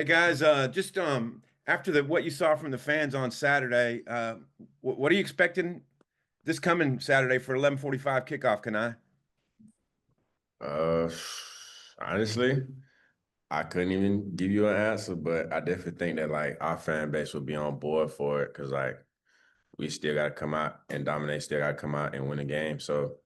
Hey guys, just after the what you saw from the fans on Saturday, what are you expecting this coming Saturday for 11:45 kickoff, can I? Uh, Honestly, I couldn't even give you an answer, but I definitely think that like our fan base will be on board for it because like we still got to come out and dominate, still got to come out and win a game. So,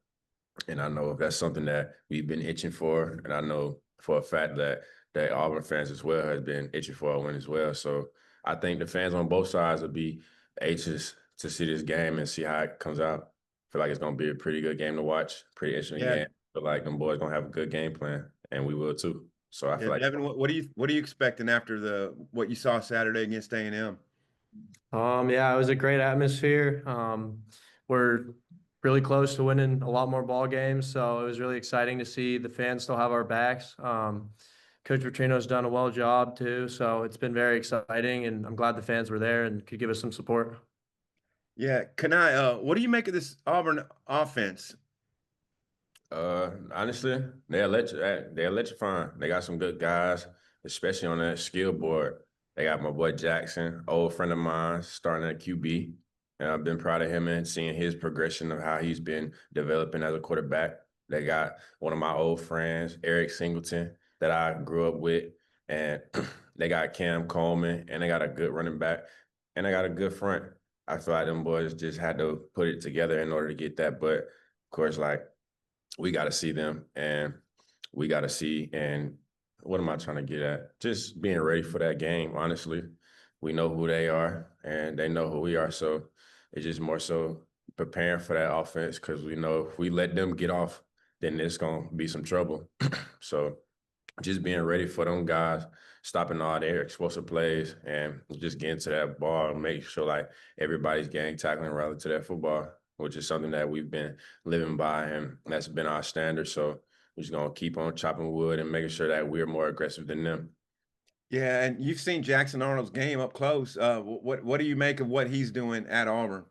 and I know that's something that we've been itching for, and I know for a fact that Auburn fans as well has been itching for a win as well. So I think the fans on both sides will be anxious to see this game and see how it comes out. I feel like it's gonna be a pretty good game to watch, pretty interesting Yeah, game. But like them boys gonna have a good game plan, and we will too. So I yeah, feel like Devin, what are you expecting after the what you saw Saturday against A&M? Yeah, it was a great atmosphere. We're really close to winning a lot more ball games, so it was really exciting to see the fans still have our backs. Coach Petrino's done a well job too, so it's been very exciting, and I'm glad the fans were there and could give us some support. Yeah, can I what do you make of this Auburn offense? honestly, they're electrifying. They got some good guys, especially on that skill board. They got my boy Jackson, old friend of mine, starting at QB. And I've been proud of him and seeing his progression of how he's been developing as a quarterback. They got one of my old friends, Eric Singleton, that I grew up with. And they got Cam Coleman, and they got a good running back, and they got a good front. I feel like them boys just had to put it together in order to get that. But of course, like we got to see them and we got to see. And what am I trying to get at? Just being ready for that game, honestly. We know who they are and they know who we are. So it's just more so preparing for that offense because we know if we let them get off, then it's going to be some trouble. So just being ready for them guys, stopping all their explosive plays and just getting to that ball and make sure like everybody's getting tackling rather to that football, which is something that we've been living by and that's been our standard. So we're just gonna keep on chopping wood and making sure that we're more aggressive than them. Yeah, and you've seen Jackson Arnold's game up close. What do you make of what he's doing at Auburn?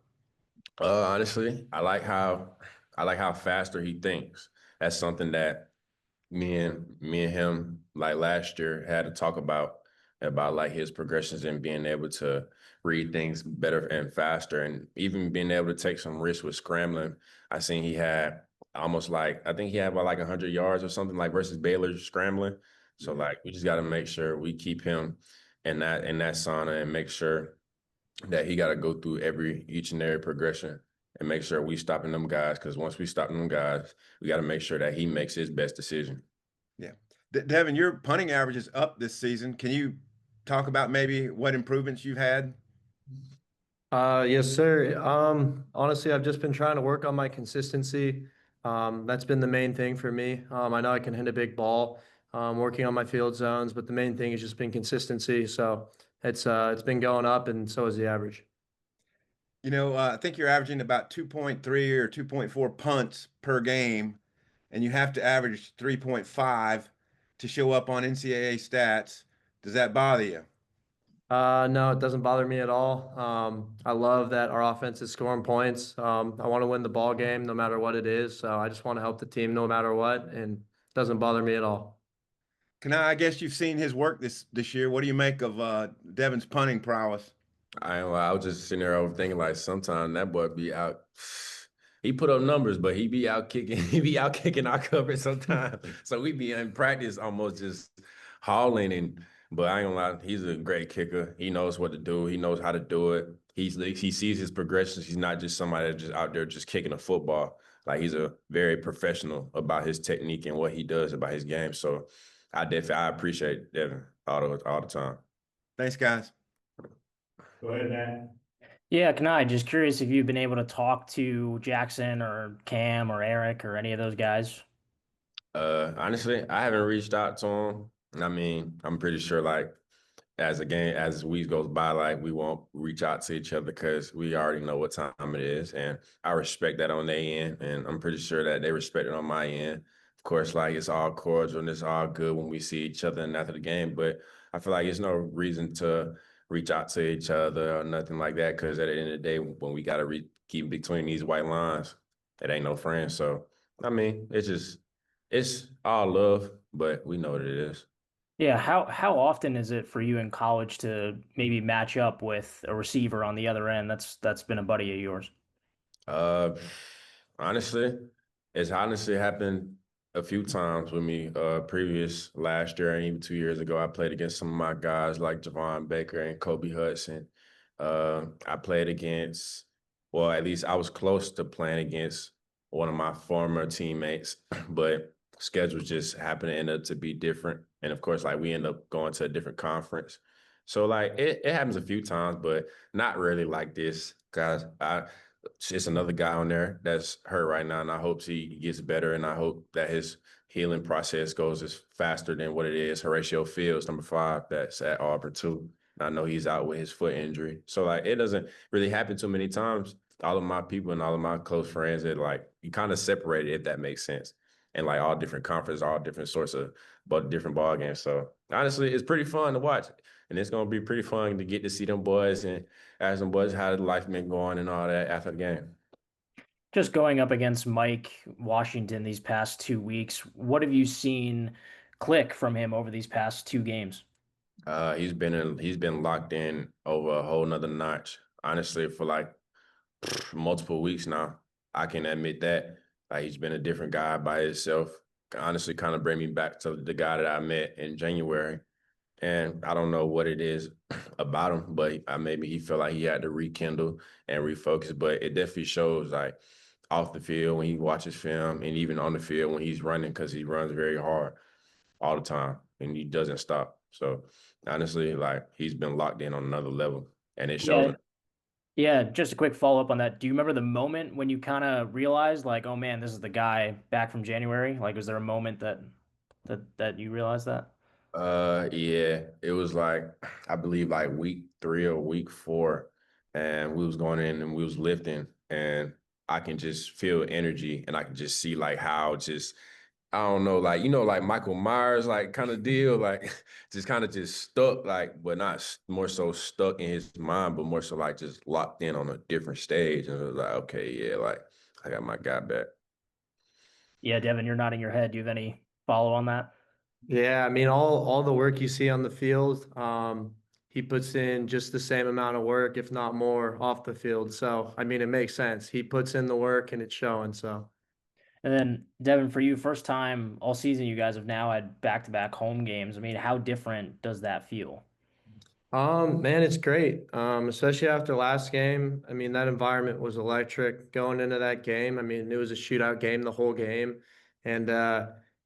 Honestly, I like how faster he thinks. That's something that me and him like last year had to talk about like his progressions and being able to read things better and faster and even being able to take some risks with scrambling. I seen he had almost like I think he had about like 100 yards or something like versus Baylor scrambling. So Mhm. like we just got to make sure we keep him in that sauna and make sure that he got to go through each and every progression and make sure we stopping them guys because once we stop them guys, we got to make sure that he makes his best decision. Yeah. Devin, your punting average is up this season. Can you talk about maybe what improvements you've had? Yes, sir. Honestly, I've just been trying to work on my consistency. That's been the main thing for me. I know I can hit a big ball, working on my field zones, but the main thing has just been consistency. So it's been going up, and so is the average. I think you're averaging about 2.3 or 2.4 punts per game, and you have to average 3.5 to show up on NCAA stats. Does that bother you? No, it doesn't bother me at all. I love that our offense is scoring points. I want to win the ball game no matter what it is. So I just want to help the team no matter what, and it doesn't bother me at all. I guess you've seen his work this year. What do you make of Devin's punting prowess? I was just sitting there overthinking like sometimes that boy be out. He put up numbers, but he be out kicking. He be out kicking our coverage sometimes. So we be in practice almost just hauling and. But I ain't gonna lie, he's a great kicker. He knows what to do. He knows how to do it. He sees his progressions. He's not just somebody that's just out there just kicking a football. Like he's a very professional about his technique and what he does about his game. So I appreciate Devin all the time. Thanks, guys. Go ahead, man. Yeah, Kani, just curious if you've been able to talk to Jackson or Cam or Eric or any of those guys. Honestly, I haven't reached out to him. I mean, I'm pretty sure like as week goes by, like we won't reach out to each other because we already know what time it is. And I respect that on their end. And I'm pretty sure that they respect it on my end. Of course, like it's all cordial and it's all good when we see each other and after the game. But I feel like there's no reason to reach out to each other or nothing like that. Cause at the end of the day, when we gotta keep between these white lines, it ain't no friends. So I mean, it's all love, but we know what it is. Yeah, how often is it for you in college to maybe match up with a receiver on the other end that's been a buddy of yours? Uh, honestly, it's honestly happened a few times with me. Previous last year and even 2 years ago, I played against some of my guys like Javon Baker and Kobe Hudson. I played against, well, at least I was close to playing against one of my former teammates, but schedules just happened to end up to be different. And of course, like we end up going to a different conference. So like it happens a few times, but not really like this, guys. It's another guy on there that's hurt right now, and I hope he gets better, and I hope that his healing process goes as faster than what it is. Horatio Fields, number 5, that's at Auburn too. I know he's out with his foot injury, so like it doesn't really happen too many times. All of my people and all of my close friends, that like you kind of separated, if that makes sense, and like all different conferences, all different sorts of but different ball games. So honestly, it's pretty fun to watch, and it's gonna be pretty fun to get to see them boys and ask them boys how the life been going and all that after the game. Just going up against Mike Washington these past 2 weeks, what have you seen click from him over these past two games? He's been locked in over a whole nother notch. Honestly, for like multiple weeks now, I can admit that. Like he's been a different guy by himself. Honestly, kind of bring me back to the guy that I met in January. And I don't know what it is about him, but maybe he felt like he had to rekindle and refocus. But it definitely shows like off the field when he watches film and even on the field when he's running because he runs very hard all the time and he doesn't stop. So honestly, like he's been locked in on another level and it shows. Yeah, yeah, just a quick follow up on that. Do you remember the moment when you kind of realized like, oh man, this is the guy back from January? Like, was there a moment that you realized that? Yeah, it was like I believe like week 3 or week 4, and we was going in and we was lifting, and I can just feel energy, and I can just see like how just I don't know, like like Michael Myers, like kind of deal, like just kind of just stuck, like but not more so stuck in his mind, but more so like just locked in on a different stage, and it was like okay, yeah, like I got my guy back. Yeah, Devin, you're nodding your head. Do you have any follow on that? Yeah, I mean, all the work you see on the field, he puts in just the same amount of work, if not more, off the field. So, I mean, it makes sense. He puts in the work and it's showing. So, And then Devin, for you, first time all season, you guys have now had back-to-back home games. I mean, how different does that feel? man, it's great. Especially after last game. I mean, that environment was electric going into that game. I mean, it was a shootout game the whole game, and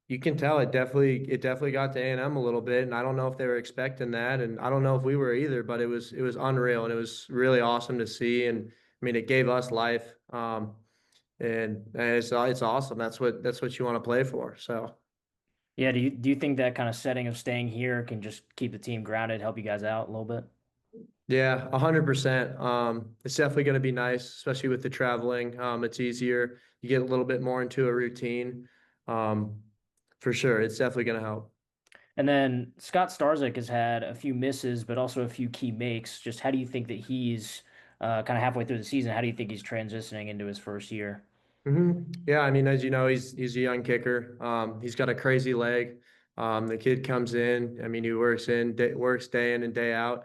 you can tell it definitely got to A&M a little bit. And I don't know if they were expecting that, and I don't know if we were either. But it was unreal, and it was really awesome to see. And I mean, it gave us life. And it's awesome. That's what you want to play for. So. Yeah, do you think that kind of setting of staying here can just keep the team grounded, help you guys out a little bit? Yeah, 100%. It's definitely going to be nice, especially with the traveling. It's easier. You get a little bit more into a routine. Um, for sure, it's definitely going to help. And then Scott Starzik has had a few misses, but also a few key makes. Just how do you think that he's kind of halfway through the season? How do you think he's transitioning into his first year? Yeah, I mean, as you know, he's a young kicker. He's got a crazy leg. The kid comes in. I mean, he works day in and day out.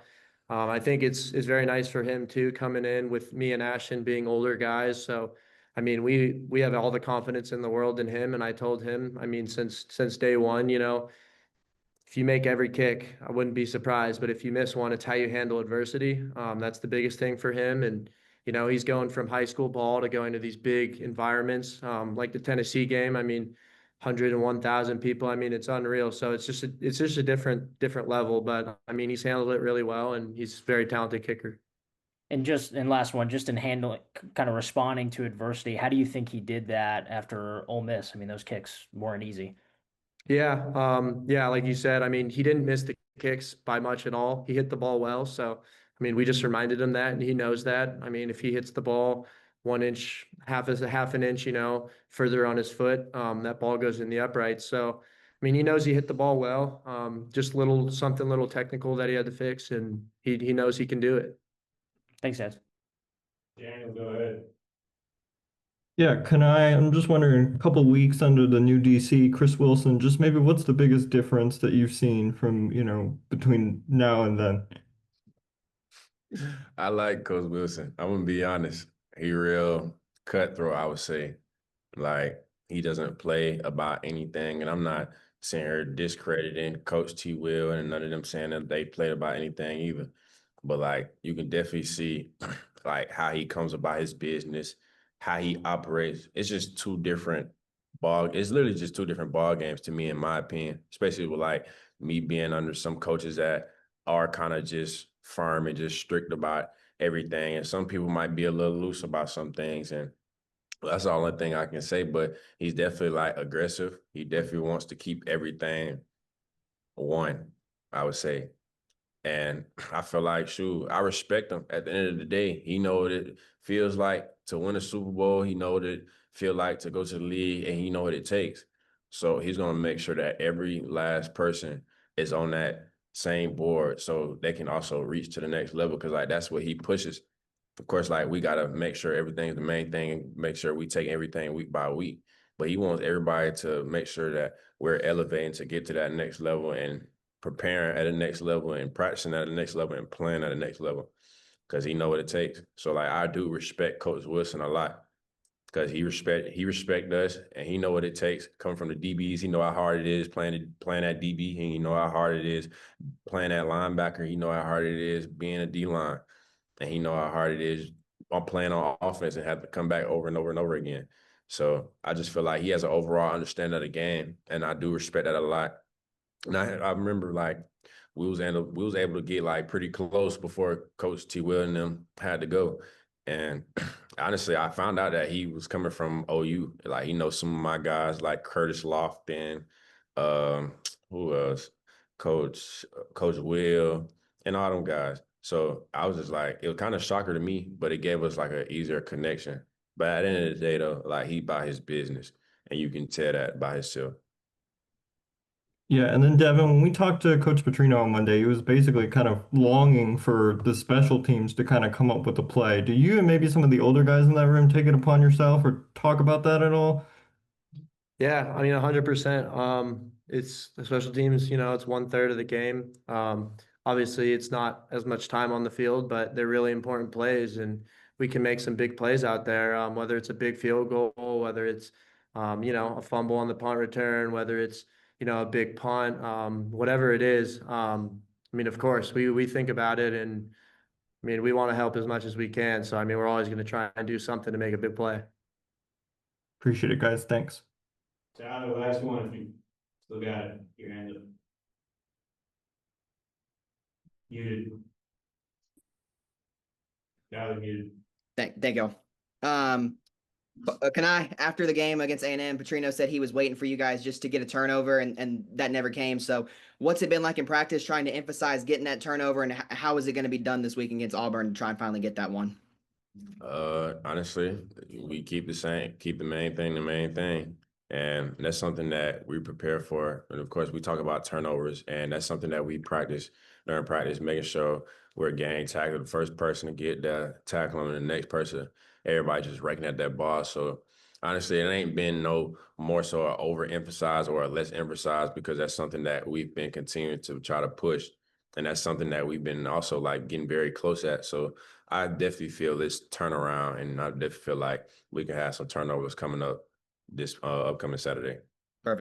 I think it's very nice for him too, coming in with me and Ashton being older guys. So, I mean, we have all the confidence in the world in him. And I told him, I mean, since day one, if you make every kick, I wouldn't be surprised. But if you miss one, it's how you handle adversity. That's the biggest thing for him. And he's going from high school ball to going to these big environments, like the Tennessee game. I mean, 101,000 people. I mean, it's unreal. So it's just a different level. But I mean, he's handled it really well, and he's a very talented kicker. And last one, just in handling, kind of responding to adversity. How do you think he did that after Ole Miss? I mean, those kicks weren't easy. Yeah, like you said, I mean, he didn't miss the kicks by much at all. He hit the ball well. So, I mean, we just reminded him that, and he knows that. I mean, if he hits the ball 1 inch, half an inch, further on his foot, that ball goes in the upright. So, I mean, he knows he hit the ball well. Just something little technical that he had to fix, and he knows he can do it. Thanks, guys. Daniel, go ahead. Yeah, I'm just wondering, a couple weeks under the new DC, Chris Wilson, just maybe what's the biggest difference that you've seen from, between now and then? I like Coach Wilson. I'm gonna be honest. He real cutthroat, I would say. Like he doesn't play about anything, and I'm not saying here discrediting Coach T. Will and none of them saying that they played about anything either. But like you can definitely see like how he comes about his business, how he operates. It's just two different ball. It's literally just two different ball games to me, in my opinion. Especially with like me being under some coaches that are kind of just firm and just strict about everything, and some people might be a little loose about some things, and that's the only thing I can say. But he's definitely like aggressive. He definitely wants to keep everything one, I would say. And I feel like, shoot, I respect him. At the end of the day, he know what it feels like to win a Super Bowl. He know what it feel like to go to the league, and he know what it takes. So he's gonna make sure that every last person is on that same board, so they can also reach to the next level. Because like that's what he pushes. Of course, like we gotta make sure everything's the main thing, and make sure we take everything week by week. But he wants everybody to make sure that we're elevating to get to that next level, and preparing at the next level, and practicing at the next level, and playing at the next level, because he know what it takes. So like I do respect Coach Wilson a lot, because he respect us, and he know what it takes. Coming from the DBs, he know how hard it is playing at DB, and he know how hard it is playing at linebacker. He know how hard it is being a D line, and he know how hard it is on playing on offense and have to come back over and over and over again. So I just feel like he has an overall understanding of the game, and I do respect that a lot. And I remember like we was able to get like pretty close before Coach T. Will and them had to go. And honestly, I found out that he was coming from OU. Like he knows some of my guys like Curtis Lofton, um, who else? Coach Will, and all them guys. So I was just like, it was kind of shocker to me, but it gave us like an easier connection. But at the end of the day, though, like he about his business, and you can tell that by himself. Yeah, and then Devin, when we talked to Coach Petrino on Monday, he was basically kind of longing for the special teams to kind of come up with a play. Do you and maybe some of the older guys in that room take it upon yourself or talk about that at all? Yeah, I mean, 100%. It's the special teams, it's 1/3 of the game. Obviously it's not as much time on the field, but they're really important plays, and we can make some big plays out there. Whether it's a big field goal, whether it's, a fumble on the punt return, whether it's, a big punt, whatever it is. I mean, of course we think about it, and I mean, we want to help as much as we can. So, I mean, we're always going to try and do something to make a big play. Appreciate it, guys. Thanks. Tyler, last one, if you still got it, your hand up. Muted. Tyler muted. Thank you. Kani, after the game against A&M, Petrino said he was waiting for you guys just to get a turnover, and that never came. So what's it been like in practice trying to emphasize getting that turnover, and how is it going to be done this week against Auburn to try and finally get that one? Honestly, we keep the main thing the main thing. And that's something that we prepare for. And of course, we talk about turnovers, and that's something that we practice during practice, making sure we're gang tackle the first person to get the tackle, and the next person, everybody just raking at that ball. So honestly, it ain't been no more so a overemphasize or a less emphasized, because that's something that we've been continuing to try to push. And that's something that we've been also like getting very close at. So I definitely feel this turnaround, and I definitely feel like we can have some turnovers coming up this upcoming Saturday.